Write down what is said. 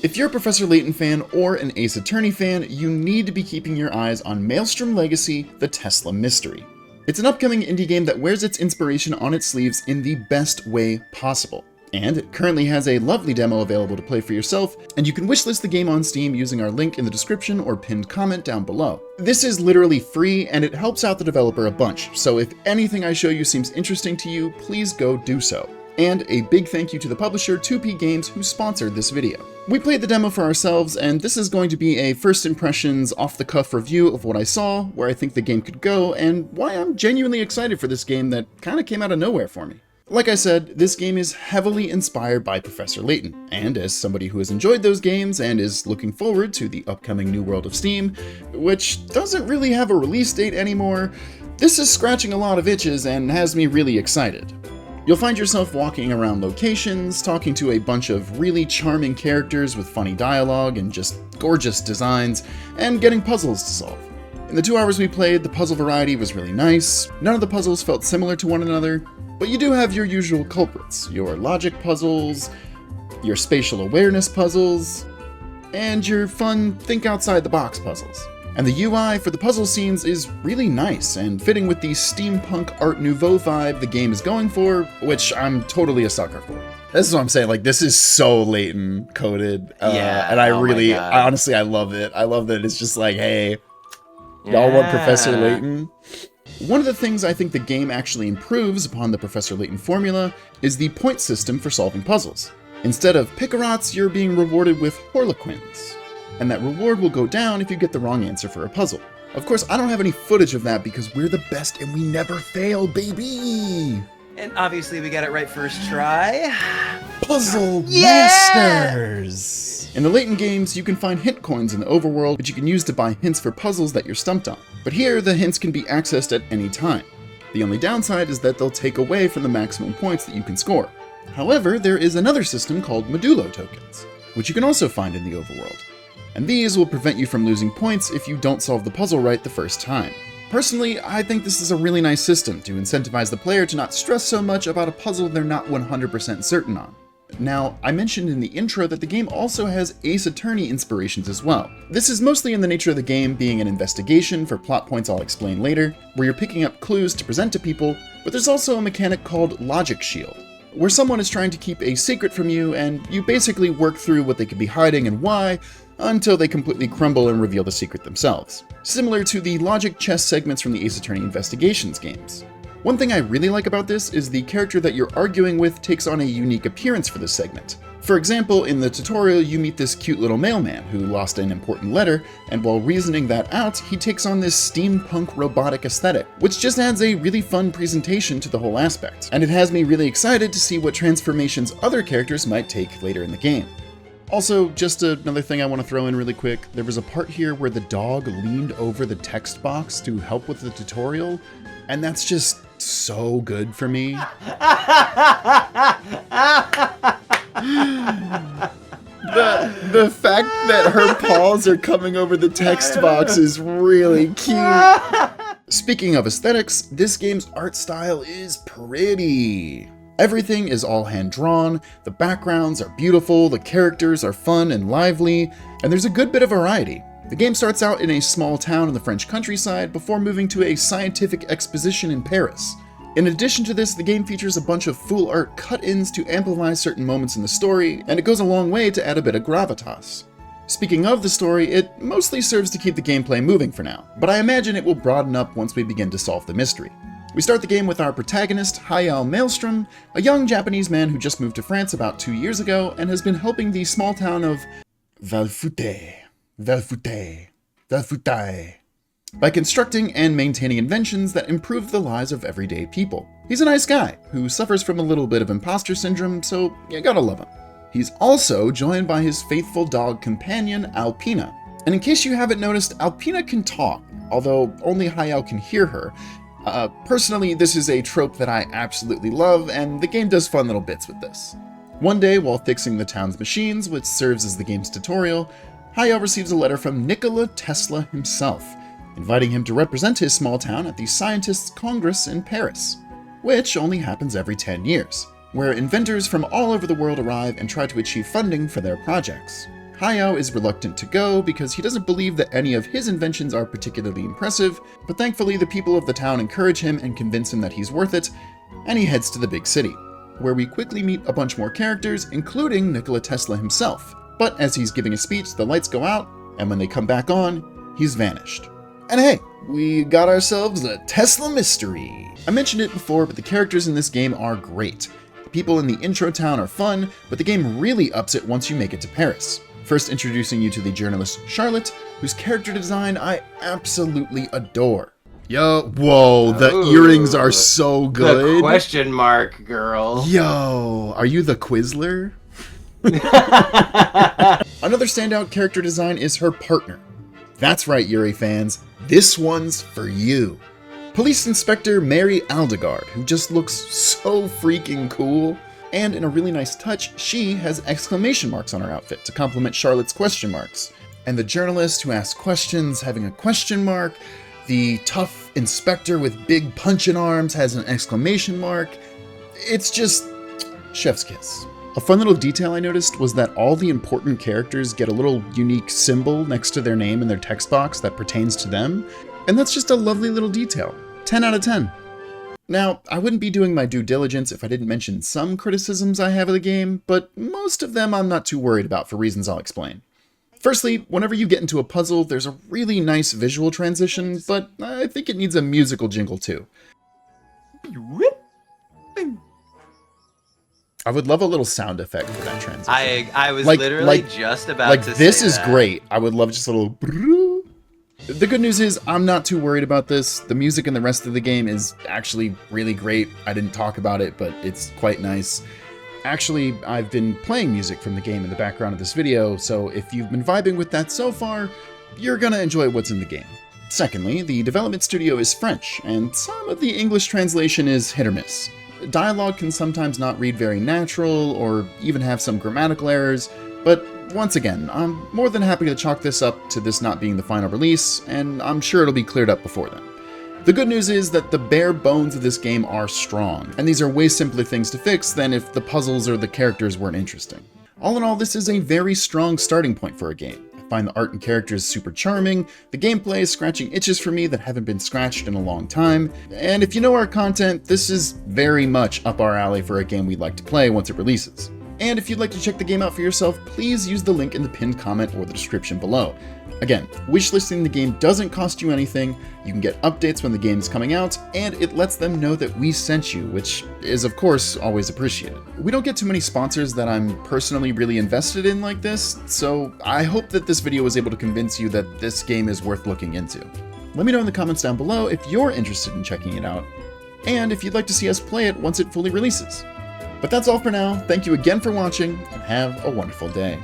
If you're a Professor Layton fan or an Ace Attorney fan, you need to be keeping your eyes on Maelstrom Legacy: The Tesla Mystery. It's an upcoming indie game that wears its inspiration on its sleeves in the best way possible. And it currently has a lovely demo available to play for yourself, and you can wishlist the game on Steam using our link in the description or pinned comment down below. This is literally free, and it helps out the developer a bunch, so if anything I show you seems interesting to you, please go do so. And a big thank you to the publisher 2P Games who sponsored this video. We played the demo for ourselves, and this is going to be a first impressions off-the-cuff review of what I saw, where I think the game could go, and why I'm genuinely excited for this game that kinda came out of nowhere for me. Like I said, this game is heavily inspired by Professor Layton, and as somebody who has enjoyed those games and is looking forward to the upcoming New World of Steam, which doesn't really have a release date anymore, this is scratching a lot of itches and has me really excited. You'll find yourself walking around locations, talking to a bunch of really charming characters with funny dialogue and just gorgeous designs, and getting puzzles to solve. In the 2 hours we played, the puzzle variety was really nice. None of the puzzles felt similar to one another, but you do have your usual culprits, your logic puzzles, your spatial awareness puzzles, and your fun think outside the box puzzles. And the UI for the puzzle scenes is really nice and fitting with the steampunk Art Nouveau vibe the game is going for, which I'm totally a sucker for. This is what I'm saying, like, this is so Layton coded, and I honestly, I love it. I love that it's just like, hey, y'all want Professor Layton? One of the things I think the game actually improves upon the Professor Layton formula is the point system for solving puzzles. Instead of Picarots, you're being rewarded with Harlequins, and that reward will go down if you get the wrong answer for a puzzle. Of course, I don't have any footage of that because we're the best and we never fail, baby! And obviously we got it right first try. Puzzle Masters! In the Layton games, you can find hint coins in the overworld, which you can use to buy hints for puzzles that you're stumped on. But here, the hints can be accessed at any time. The only downside is that they'll take away from the maximum points that you can score. However, there is another system called Modulo tokens, which you can also find in the overworld. And these will prevent you from losing points if you don't solve the puzzle right the first time. Personally, I think this is a really nice system to incentivize the player to not stress so much about a puzzle they're not 100% certain on. Now, I mentioned in the intro that the game also has Ace Attorney inspirations as well. This is mostly in the nature of the game being an investigation for plot points I'll explain later, where you're picking up clues to present to people, but there's also a mechanic called Logic Shield, where someone is trying to keep a secret from you and you basically work through what they could be hiding and why, until they completely crumble and reveal the secret themselves. Similar to the logic chess segments from the Ace Attorney Investigations games. One thing I really like about this is the character that you're arguing with takes on a unique appearance for this segment. For example, in the tutorial you meet this cute little mailman who lost an important letter, and while reasoning that out, he takes on this steampunk robotic aesthetic, which just adds a really fun presentation to the whole aspect. And it has me really excited to see what transformations other characters might take later in the game. Also, just another thing I want to throw in really quick, there was a part here where the dog leaned over the text box to help with the tutorial, and that's just so good for me. The fact that her paws are coming over the text box is really cute. Speaking of aesthetics, this game's art style is pretty. Everything is all hand-drawn, the backgrounds are beautiful, the characters are fun and lively, and there's a good bit of variety. The game starts out in a small town in the French countryside before moving to a scientific exposition in Paris. In addition to this, the game features a bunch of full art cut-ins to amplify certain moments in the story, and it goes a long way to add a bit of gravitas. Speaking of the story, it mostly serves to keep the gameplay moving for now, but I imagine it will broaden up once we begin to solve the mystery. We start the game with our protagonist, Maelstrom, a young Japanese man who just moved to France about 2 years ago and has been helping the small town of Valfutae by constructing and maintaining inventions that improve the lives of everyday people. He's a nice guy who suffers from a little bit of imposter syndrome, so you gotta love him. He's also joined by his faithful dog companion, Alpina. And in case you haven't noticed, Alpina can talk, although only Hayao can hear her. Personally, this is a trope that I absolutely love, and the game does fun little bits with this. One day, while fixing the town's machines, which serves as the game's tutorial, Hayao receives a letter from Nikola Tesla himself, inviting him to represent his small town at the Scientists' Congress in Paris, which only happens every 10 years, where inventors from all over the world arrive and try to achieve funding for their projects. Hayao is reluctant to go because he doesn't believe that any of his inventions are particularly impressive, but thankfully the people of the town encourage him and convince him that he's worth it, and he heads to the big city, where we quickly meet a bunch more characters, including Nikola Tesla himself. But as he's giving a speech, the lights go out, and when they come back on, he's vanished. And hey, we got ourselves a Tesla mystery. I mentioned it before, but the characters in this game are great. The people in the intro town are fun, but the game really ups it once you make it to Paris. First introducing you to the journalist Charlotte, whose character design I absolutely adore. Yo, whoa, the earrings are so good. The question mark girl. Yo, are you the Quizler? Another standout character design is her partner. That's right, Yuri fans, this one's for you. Police Inspector Mary Aldegard, who just looks so freaking cool. And in a really nice touch, she has exclamation marks on her outfit to complement Charlotte's question marks. And the journalist who asks questions having a question mark, the tough inspector with big punching arms has an exclamation mark. It's just chef's kiss. A fun little detail I noticed was that all the important characters get a little unique symbol next to their name in their text box that pertains to them, and that's just a lovely little detail. 10 out of 10. Now, I wouldn't be doing my due diligence if I didn't mention some criticisms I have of the game, but most of them I'm not too worried about for reasons I'll explain. Firstly, whenever you get into a puzzle, there's a really nice visual transition, but I think it needs a musical jingle too. I would love a little sound effect for that transition. I was literally just about to say this is that. great. I would love just a little... The good news is I'm not too worried about this. The music in the rest of the game is actually really great. I didn't talk about it, but it's quite nice. Actually, I've been playing music from the game in the background of this video, so if you've been vibing with that so far, you're gonna enjoy what's in the game. Secondly, the development studio is French, and some of the English translation is hit or miss. Dialogue can sometimes not read very natural, or even have some grammatical errors, but once again, I'm more than happy to chalk this up to this not being the final release, and I'm sure it'll be cleared up before then. The good news is that the bare bones of this game are strong, and these are way simpler things to fix than if the puzzles or the characters weren't interesting. All in all, this is a very strong starting point for a game. I find the art and characters super charming, the gameplay is scratching itches for me that haven't been scratched in a long time, and if you know our content, this is very much up our alley for a game we'd like to play once it releases. And if you'd like to check the game out for yourself, please use the link in the pinned comment or the description below. Again, wishlisting the game doesn't cost you anything, you can get updates when the game's coming out, and it lets them know that we sent you, which is of course always appreciated. We don't get too many sponsors that I'm personally really invested in like this, so I hope that this video was able to convince you that this game is worth looking into. Let me know in the comments down below if you're interested in checking it out, and if you'd like to see us play it once it fully releases. But that's all for now, thank you again for watching, and have a wonderful day.